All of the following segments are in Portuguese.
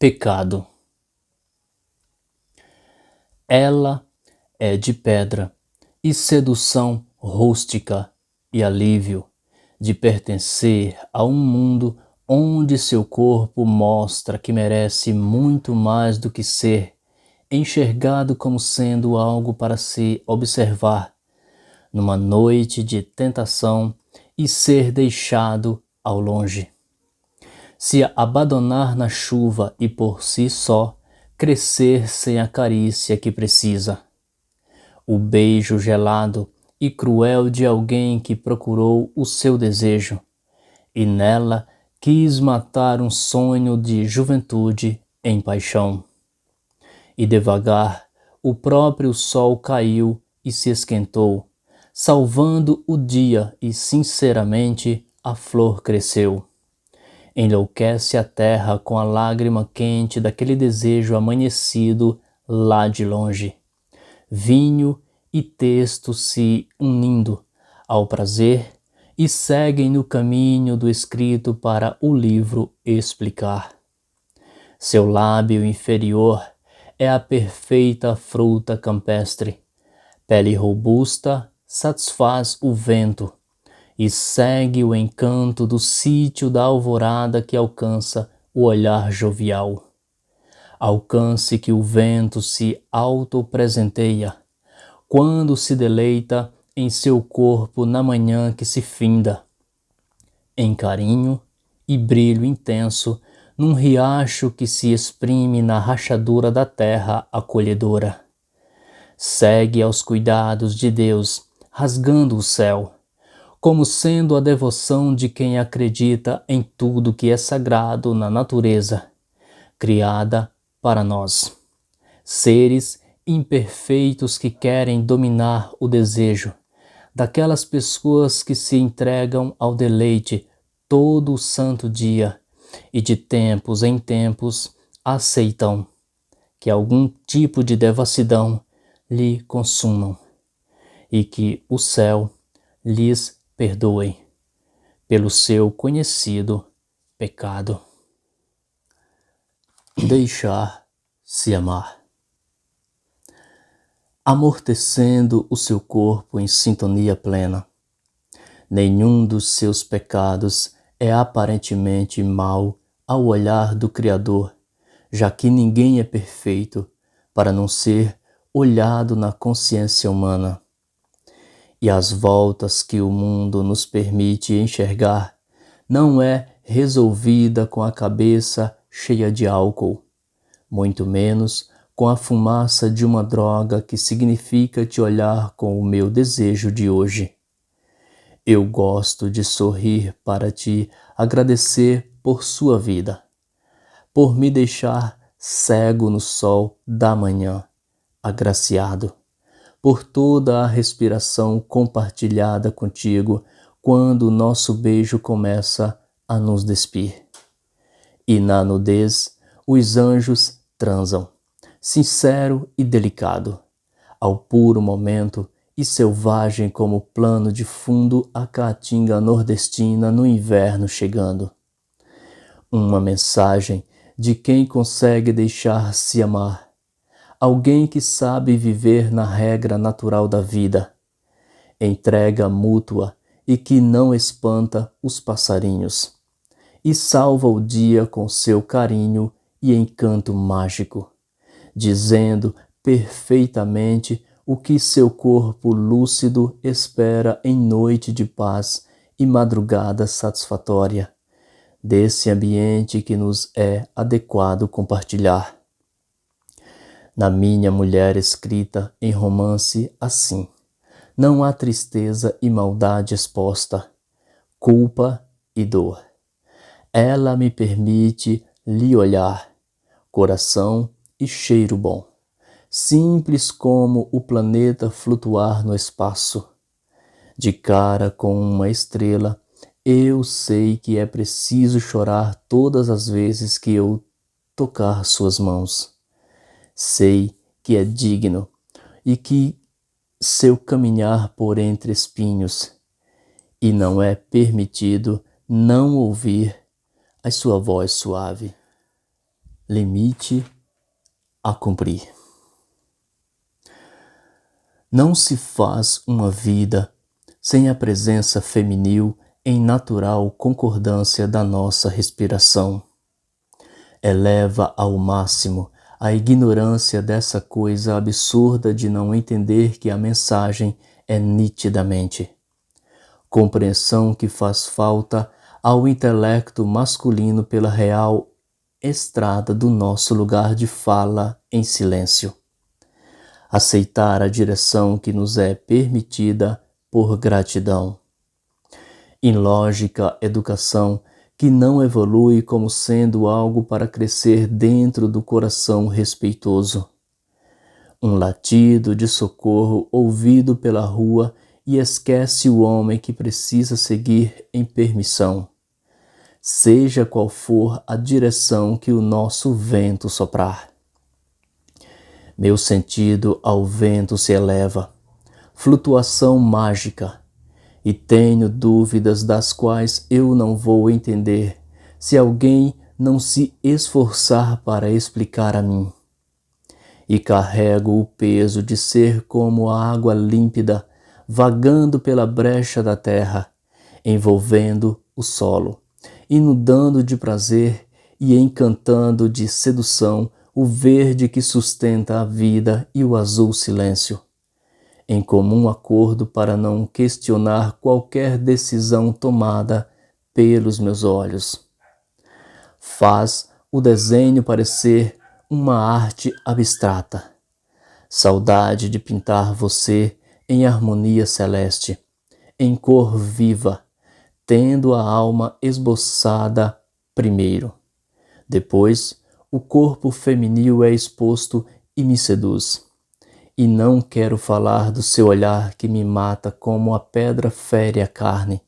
Pecado. Ela é de pedra e sedução rústica e alívio de pertencer a um mundo onde seu corpo mostra que merece muito mais do que ser enxergado como sendo algo para se observar numa noite de tentação e ser deixado ao longe. Se abandonar na chuva e por si só crescer sem a carícia que precisa. O beijo gelado e cruel de alguém que procurou o seu desejo e nela quis matar um sonho de juventude em paixão. E devagar o próprio sol caiu e se esquentou, salvando o dia e sinceramente a flor cresceu. Enlouquece a terra com a lágrima quente daquele desejo amanhecido lá de longe. Vinho e texto se unindo ao prazer e seguem no caminho do escrito para o livro explicar. Seu lábio inferior é a perfeita fruta campestre. Pele robusta satisfaz o vento e segue o encanto do sítio da alvorada que alcança o olhar jovial. Alcance que o vento se autopresenteia quando se deleita em seu corpo na manhã que se finda, em carinho e brilho intenso num riacho que se exprime na rachadura da terra acolhedora. Segue aos cuidados de Deus, rasgando o céu, como sendo a devoção de quem acredita em tudo que é sagrado na natureza, criada para nós. Seres imperfeitos que querem dominar o desejo, daquelas pessoas que se entregam ao deleite todo o santo dia e de tempos em tempos aceitam que algum tipo de devassidão lhe consumam e que o céu lhes perdoe pelo seu conhecido pecado. Deixar-se amar. Amortecendo o seu corpo em sintonia plena. Nenhum dos seus pecados é aparentemente mau ao olhar do Criador, já que ninguém é perfeito para não ser olhado na consciência humana. E as voltas que o mundo nos permite enxergar não é resolvida com a cabeça cheia de álcool, muito menos com a fumaça de uma droga que significa te olhar com o meu desejo de hoje. Eu gosto de sorrir para te agradecer por sua vida, por me deixar cego no sol da manhã, agraciado, por toda a respiração compartilhada contigo quando o nosso beijo começa a nos despir. E na nudez, os anjos transam, sincero e delicado, ao puro momento e selvagem como plano de fundo a caatinga nordestina no inverno chegando. Uma mensagem de quem consegue deixar-se amar, alguém que sabe viver na regra natural da vida, entrega mútua e que não espanta os passarinhos, e salva o dia com seu carinho e encanto mágico, dizendo perfeitamente o que seu corpo lúcido espera em noite de paz e madrugada satisfatória, desse ambiente que nos é adequado compartilhar. Na minha mulher escrita em romance assim, não há tristeza e maldade exposta, culpa e dor. Ela me permite lhe olhar, coração e cheiro bom, simples como o planeta flutuar no espaço. De cara com uma estrela, eu sei que é preciso chorar todas as vezes que eu tocar suas mãos. Sei que é digno e que seu caminhar por entre espinhos, e não é permitido não ouvir a sua voz suave. limite a cumprir. Não se faz uma vida sem a presença feminil em natural concordância da nossa respiração. Eleva ao máximo a ignorância dessa coisa absurda de não entender que a mensagem é nitidamente. Compreensão que faz falta ao intelecto masculino pela real estrada do nosso lugar de fala em silêncio. Aceitar a direção que nos é permitida por gratidão. Ilógica educação que não evolui como sendo algo para crescer dentro do coração respeitoso. Um latido de socorro ouvido pela rua e esquece o homem que precisa seguir em permissão, seja qual for a direção que o nosso vento soprar. Meu sentido ao vento se eleva, flutuação mágica, e tenho dúvidas das quais eu não vou entender se alguém não se esforçar para explicar a mim. E carrego o peso de ser como a água límpida vagando pela brecha da terra, envolvendo o solo, inundando de prazer e encantando de sedução o verde que sustenta a vida e o azul silêncio, em comum acordo para não questionar qualquer decisão tomada pelos meus olhos. Faz o desenho parecer uma arte abstrata. Saudade de pintar você em harmonia celeste, em cor viva, tendo a alma esboçada primeiro. Depois, o corpo feminil é exposto e me seduz. E não quero falar do seu olhar que me mata como a pedra fere a carne.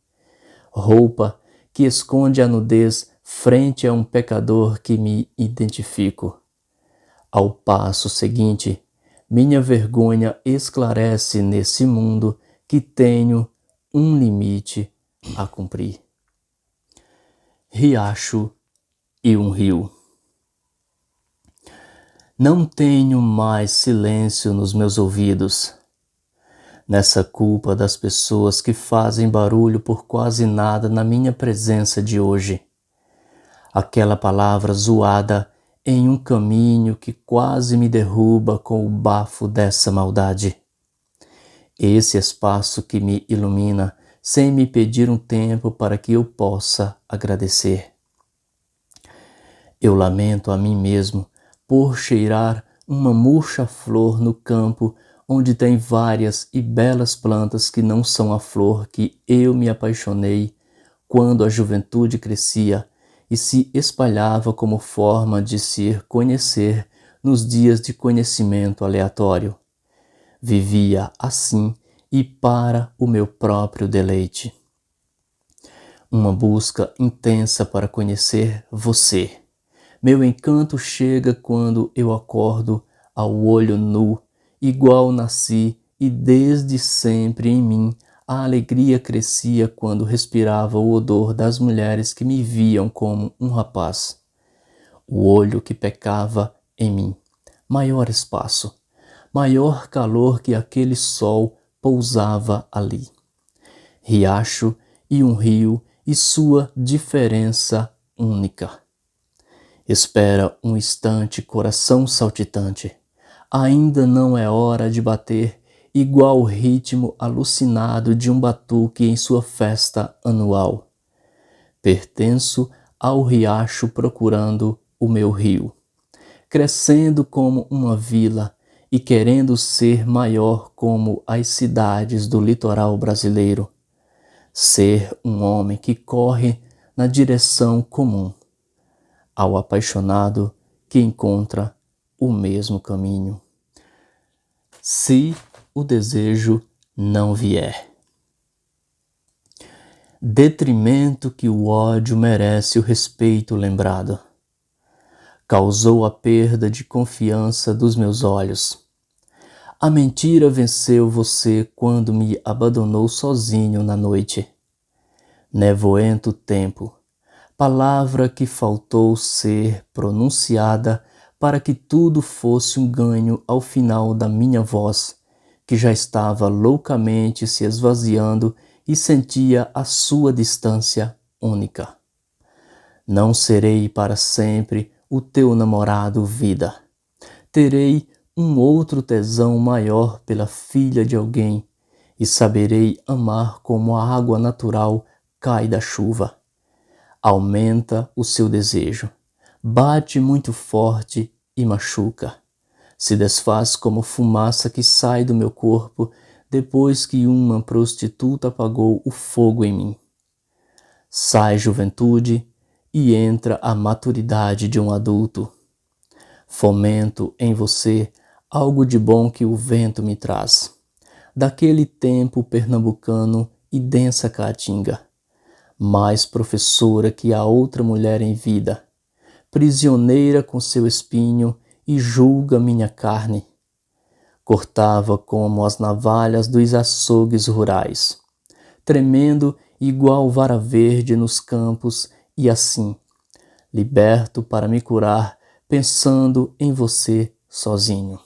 Roupa que esconde a nudez frente a um pecador que me identifico. Ao passo seguinte, minha vergonha esclarece nesse mundo que tenho um limite a cumprir. Riacho e um rio. Não tenho mais silêncio nos meus ouvidos. Nessa culpa das pessoas que fazem barulho por quase nada na minha presença de hoje. Aquela palavra zoada em um caminho que quase me derruba com o bafo dessa maldade. Esse espaço que me ilumina sem me pedir um tempo para que eu possa agradecer. Eu lamento a mim mesmo por cheirar uma murcha flor no campo onde tem várias e belas plantas que não são a flor que eu me apaixonei quando a juventude crescia e se espalhava como forma de se conhecer nos dias de conhecimento aleatório. Vivia assim e para o meu próprio deleite. Uma busca intensa para conhecer você. Meu encanto chega quando eu acordo ao olho nu, igual nasci e desde sempre em mim a alegria crescia quando respirava o odor das mulheres que me viam como um rapaz. O olho que pecava em mim, maior espaço, maior calor que aquele sol pousava ali. Riacho e um rio e sua diferença única. Espera um instante, coração saltitante. Ainda não é hora de bater igual o ritmo alucinado de um batuque em sua festa anual. Pertenço ao riacho procurando o meu rio, crescendo como uma vila e querendo ser maior como as cidades do litoral brasileiro. Ser um homem que corre na direção comum, ao apaixonado que encontra o mesmo caminho. Se o desejo não vier. Detrimento que o ódio merece o respeito lembrado. Causou a perda de confiança dos meus olhos. A mentira venceu você quando me abandonou sozinho na noite. Nevoento tempo, palavra que faltou ser pronunciada para que tudo fosse um ganho ao final da minha voz, que já estava loucamente se esvaziando e sentia a sua distância única. Não serei para sempre o teu namorado, vida. Terei um outro tesão maior pela filha de alguém e saberei amar como a água natural cai da chuva. Aumenta o seu desejo, bate muito forte e machuca. Se desfaz como fumaça que sai do meu corpo depois que uma prostituta apagou o fogo em mim. Sai juventude e entra a maturidade de um adulto. Fomento em você algo de bom que o vento me traz, daquele tempo pernambucano e densa caatinga, mais professora que a outra mulher em vida, prisioneira com seu espinho e julga minha carne. Cortava como as navalhas dos açougues rurais, tremendo igual vara verde nos campos e assim, liberto para me curar, pensando em você sozinho.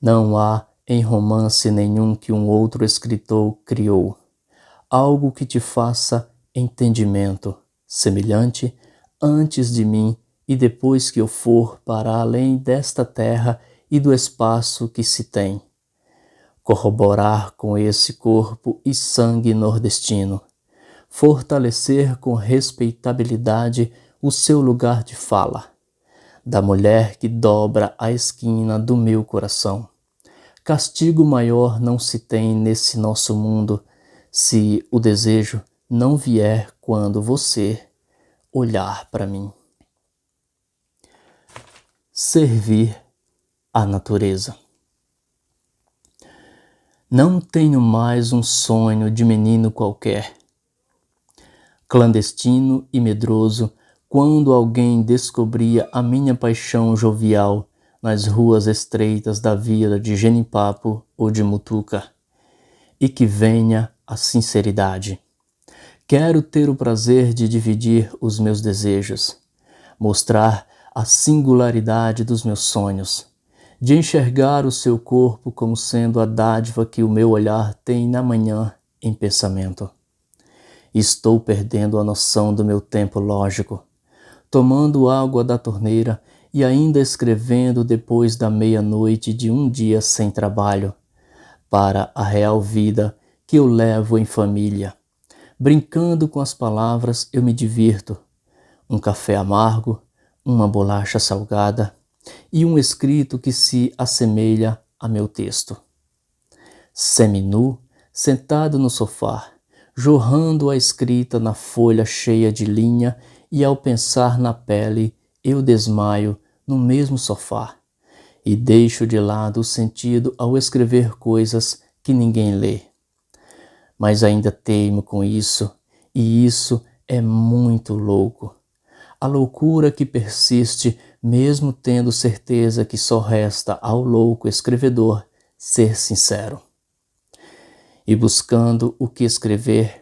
Não há em romance nenhum que um outro escritor criou, algo que te faça entendimento, semelhante antes de mim e depois que eu for para além desta terra e do espaço que se tem. Corroborar com esse corpo e sangue nordestino, fortalecer com respeitabilidade o seu lugar de fala, da mulher que dobra a esquina do meu coração. Castigo maior não se tem nesse nosso mundo se o desejo não vier quando você olhar para mim. Servir a natureza. Não tenho mais um sonho de menino qualquer, clandestino e medroso, quando alguém descobria a minha paixão jovial nas ruas estreitas da vila de Genipapo ou de Mutuca, e que venha a sinceridade. Quero ter o prazer de dividir os meus desejos, mostrar a singularidade dos meus sonhos, de enxergar o seu corpo como sendo a dádiva que o meu olhar tem na manhã em pensamento. Estou perdendo a noção do meu tempo lógico, tomando água da torneira e ainda escrevendo depois da meia-noite de um dia sem trabalho, para a real vida que eu levo em família. Brincando com as palavras eu me divirto. Um café amargo, uma bolacha salgada e um escrito que se assemelha a meu texto. Seminu, sentado no sofá, jorrando a escrita na folha cheia de linha, e ao pensar na pele eu desmaio no mesmo sofá e deixo de lado o sentido ao escrever coisas que ninguém lê. Mas ainda teimo com isso, e isso é muito louco. A loucura que persiste mesmo tendo certeza que só resta ao louco escrevedor ser sincero. E buscando o que escrever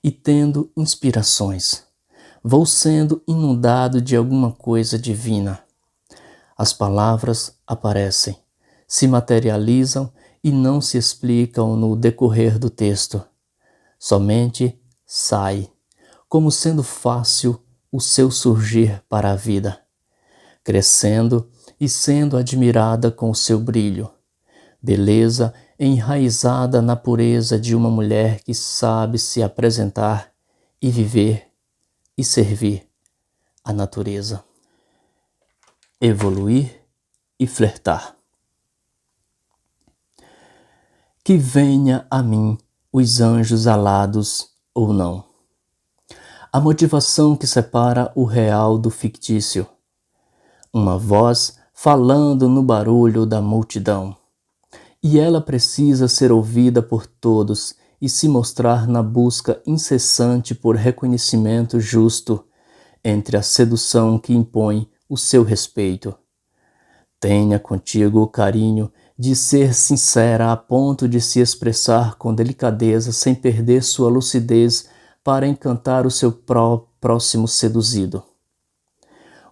e tendo inspirações, vou sendo inundado de alguma coisa divina. As palavras aparecem, se materializam e não se explicam no decorrer do texto. Somente sai, como sendo fácil o seu surgir para a vida, crescendo e sendo admirada com o seu brilho, beleza enraizada na pureza de uma mulher que sabe se apresentar e viver e servir a natureza. Evoluir e flertar. Que venha a mim os anjos alados ou não. A motivação que separa o real do fictício. Uma voz falando no barulho da multidão. E ela precisa ser ouvida por todos e se mostrar na busca incessante por reconhecimento justo entre a sedução que impõe o seu respeito. Tenha contigo o carinho de ser sincera a ponto de se expressar com delicadeza sem perder sua lucidez para encantar o seu próximo seduzido.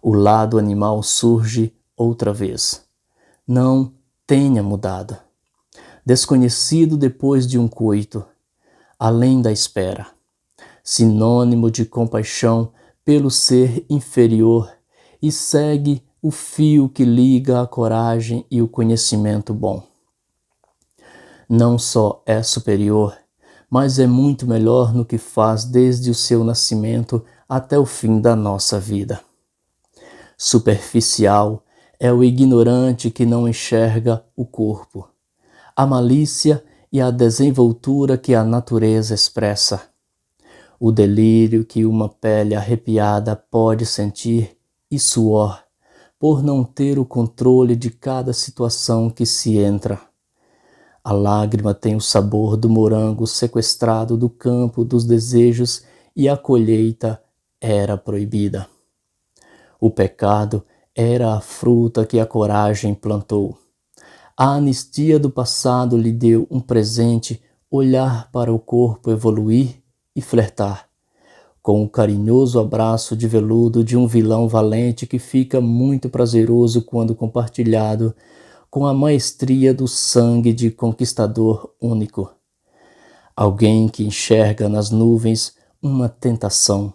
O lado animal surge outra vez. Não tenha mudado. Desconhecido depois de um coito, além da espera. Sinônimo de compaixão pelo ser inferior e segue o fio que liga a coragem e o conhecimento bom. Não só é superior, mas é muito melhor no que faz desde o seu nascimento até o fim da nossa vida. Superficial é o ignorante que não enxerga o corpo, a malícia e a desenvoltura que a natureza expressa, o delírio que uma pele arrepiada pode sentir e suor, por não ter o controle de cada situação que se entra. A lágrima tem o sabor do morango sequestrado do campo dos desejos e a colheita era proibida. O pecado era a fruta que a coragem plantou. A anistia do passado lhe deu um presente, olhar para o corpo evoluir e flertar, com o carinhoso abraço de veludo de um vilão valente que fica muito prazeroso quando compartilhado com a maestria do sangue de conquistador único. Alguém que enxerga nas nuvens uma tentação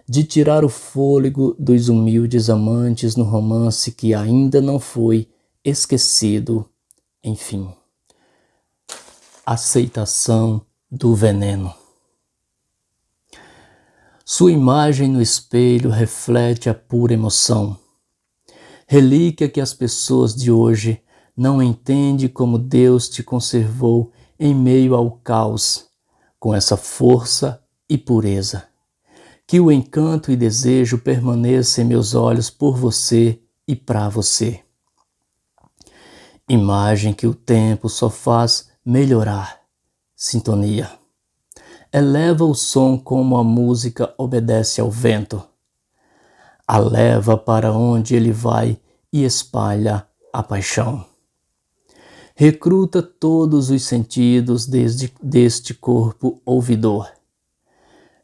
de tirar o fôlego dos humildes amantes no romance que ainda não foi esquecido, enfim. Aceitação do veneno. Sua imagem no espelho reflete a pura emoção, relíquia que as pessoas de hoje não entendem como Deus te conservou em meio ao caos, com essa força e pureza. Que o encanto e desejo permaneçam em meus olhos por você e para você. Imagem que o tempo só faz melhorar. Sintonia. Eleva o som como a música obedece ao vento. A leva para onde ele vai e espalha a paixão. Recruta todos os sentidos deste corpo ouvidor.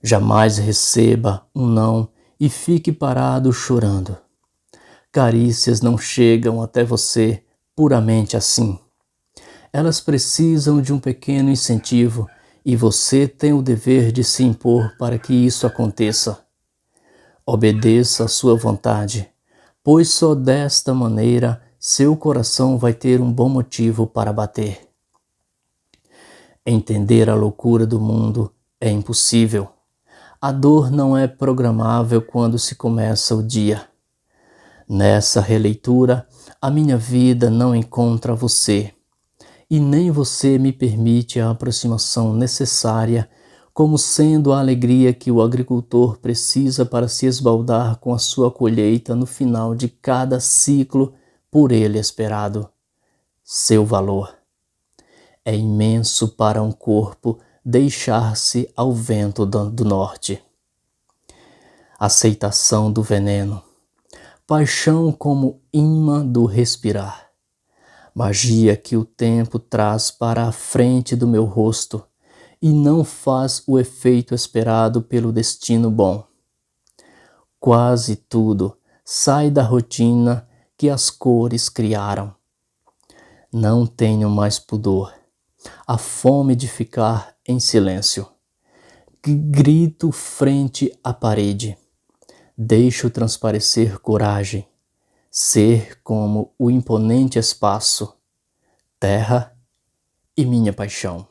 Jamais receba um não e fique parado chorando. Carícias não chegam até você puramente assim. Elas precisam de um pequeno incentivo e você tem o dever de se impor para que isso aconteça. Obedeça à sua vontade, pois só desta maneira seu coração vai ter um bom motivo para bater. Entender a loucura do mundo é impossível. A dor não é programável quando se começa o dia. Nessa releitura, a minha vida não encontra você, e nem você me permite a aproximação necessária, como sendo a alegria que o agricultor precisa para se esbaldar com a sua colheita no final de cada ciclo por ele esperado. Seu valor é imenso para um corpo deixar-se ao vento do norte. Aceitação do veneno. Paixão como imã do respirar. Magia que o tempo traz para a frente do meu rosto e não faz o efeito esperado pelo destino bom. Quase tudo sai da rotina que as cores criaram. Não tenho mais pudor. A fome de ficar em silêncio. Grito frente à parede. Deixo transparecer coragem. Ser como o imponente espaço, terra e minha paixão.